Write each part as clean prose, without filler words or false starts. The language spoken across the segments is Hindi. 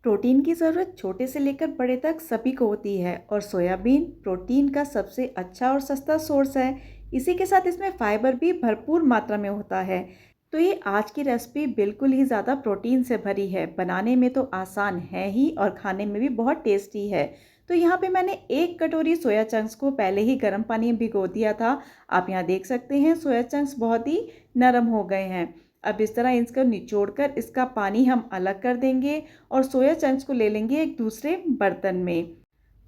प्रोटीन की ज़रूरत छोटे से लेकर बड़े तक सभी को होती है और सोयाबीन प्रोटीन का सबसे अच्छा और सस्ता सोर्स है। इसी के साथ इसमें फाइबर भी भरपूर मात्रा में होता है। तो ये आज की रेसिपी बिल्कुल ही ज़्यादा प्रोटीन से भरी है। बनाने में तो आसान है ही और खाने में भी बहुत टेस्टी है। तो यहाँ पे मैंने 1 कटोरी सोया चंक्स को पहले ही गर्म पानी में भिगो दिया था। आप यहाँ देख सकते हैं सोया चंक्स बहुत ही नरम हो गए हैं। अब इस तरह इसको निचोड़कर इसका पानी हम अलग कर देंगे और सोया चंक्स को ले लेंगे एक दूसरे बर्तन में।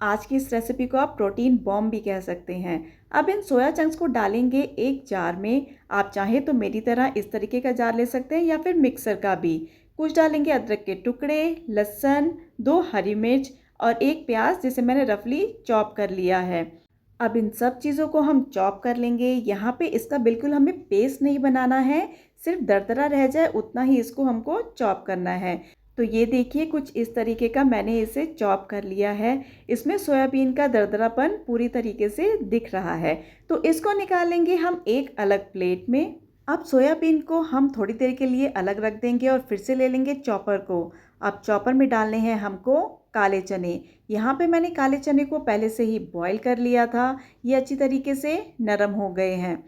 आज की इस रेसिपी को आप प्रोटीन बॉम्ब भी कह सकते हैं। अब इन सोया चंक्स को डालेंगे एक जार में। आप चाहें तो मेरी तरह इस तरीके का जार ले सकते हैं या फिर मिक्सर का भी। कुछ डालेंगे अदरक के टुकड़े, लहसुन, 2 हरी मिर्च और 1 प्याज जिसे मैंने रफली चॉप कर लिया है। अब इन सब चीज़ों को हम चॉप कर लेंगे। यहाँ पे इसका बिल्कुल हमें पेस्ट नहीं बनाना है, सिर्फ दरदरा रह जाए उतना ही इसको हमको चॉप करना है। तो ये देखिए कुछ इस तरीके का मैंने इसे चॉप कर लिया है। इसमें सोयाबीन का दरदरापन पूरी तरीके से दिख रहा है। तो इसको निकालेंगे हम एक अलग प्लेट में। अब सोयाबीन को हम थोड़ी देर के लिए अलग रख देंगे और फिर से ले लेंगे चॉपर को। अब चॉपर में डालने हैं हमको काले चने। यहाँ पे मैंने काले चने को पहले से ही बॉईल कर लिया था। ये अच्छी तरीके से नरम हो गए हैं।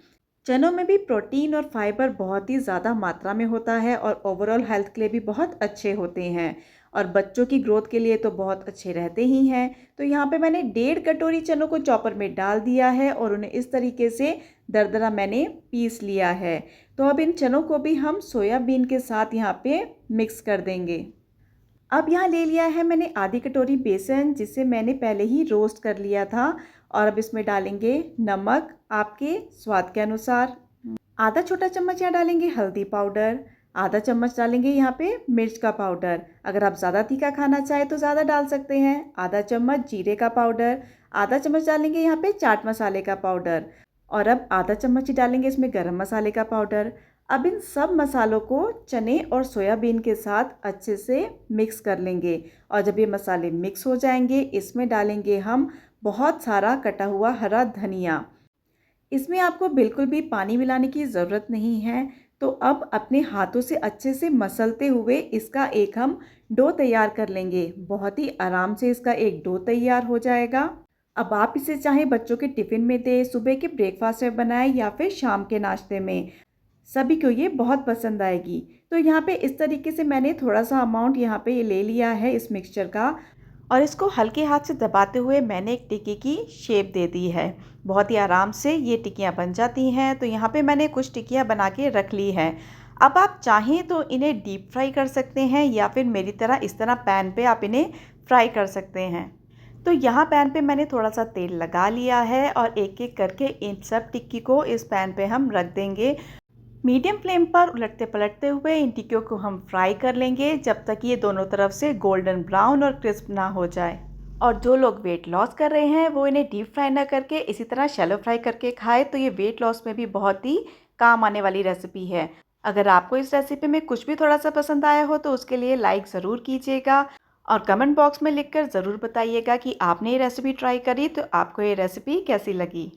चनों में भी प्रोटीन और फाइबर बहुत ही ज़्यादा मात्रा में होता है और ओवरऑल हेल्थ के लिए भी बहुत अच्छे होते हैं और बच्चों की ग्रोथ के लिए तो बहुत अच्छे रहते ही हैं। तो यहाँ पे मैंने 1.5 कटोरी चनों को चॉपर में डाल दिया है और उन्हें इस तरीके से दरदरा मैंने पीस लिया है। तो अब इन चनों को भी हम सोयाबीन के साथ यहाँ पे मिक्स कर देंगे। अब यहाँ ले लिया है मैंने आधी कटोरी बेसन जिसे मैंने पहले ही रोस्ट कर लिया था और अब इसमें डालेंगे नमक आपके स्वाद के अनुसार। आधा छोटा चम्मच यहाँ डालेंगे हल्दी पाउडर। आधा चम्मच डालेंगे यहाँ पे मिर्च का पाउडर। अगर आप ज़्यादा तीखा खाना चाहें तो ज़्यादा डाल सकते हैं। आधा चम्मच जीरे का पाउडर। आधा चम्मच डालेंगे यहाँ पे चाट मसाले का पाउडर और अब आधा चम्मच ही डालेंगे इसमें गरम मसाले का पाउडर। अब इन सब मसालों को चने और सोयाबीन के साथ अच्छे से मिक्स कर लेंगे और जब ये मसाले मिक्स हो जाएंगे इसमें डालेंगे हम बहुत सारा कटा हुआ हरा धनिया। इसमें आपको बिल्कुल भी पानी मिलाने की ज़रूरत नहीं है। तो अब अपने हाथों से अच्छे से मसलते हुए इसका एक हम डो तैयार कर लेंगे। बहुत ही आराम से इसका एक डो तैयार हो जाएगा। अब आप इसे चाहे बच्चों के टिफ़िन में दें, सुबह के ब्रेकफास्ट में बनाएं या फिर शाम के नाश्ते में, सभी को ये बहुत पसंद आएगी। तो यहाँ पे इस तरीके से मैंने थोड़ा सा अमाउंट यहाँ पे ले लिया है इस मिक्सचर का और इसको हल्के हाथ से दबाते हुए मैंने एक टिक्की की शेप दे दी है। बहुत ही आराम से ये टिक्कियाँ बन जाती हैं। तो यहाँ पे मैंने कुछ टिक्कियाँ बना के रख ली हैं। अब आप चाहें तो इन्हें डीप फ्राई कर सकते हैं या फिर मेरी तरह इस तरह पैन पे आप इन्हें फ्राई कर सकते हैं। तो यहाँ पैन पे मैंने थोड़ा सा तेल लगा लिया है और एक एक करके इन सब टिक्की को इस पैन पे हम रख देंगे। मीडियम फ्लेम पर उलटते पलटते हुए इन टिक्कियों को हम फ्राई कर लेंगे जब तक ये दोनों तरफ से गोल्डन ब्राउन और क्रिस्प ना हो जाए। और जो लोग वेट लॉस कर रहे हैं वो इन्हें डीप फ्राई ना करके इसी तरह शैलो फ्राई करके खाए तो ये वेट लॉस में भी बहुत ही काम आने वाली रेसिपी है। अगर आपको इस रेसिपी में कुछ भी थोड़ा सा पसंद आया हो तो उसके लिए लाइक ज़रूर कीजिएगा और कमेंट बॉक्स में लिखकर ज़रूर बताइएगा कि आपने ये रेसिपी ट्राई करी तो आपको ये रेसिपी कैसी लगी।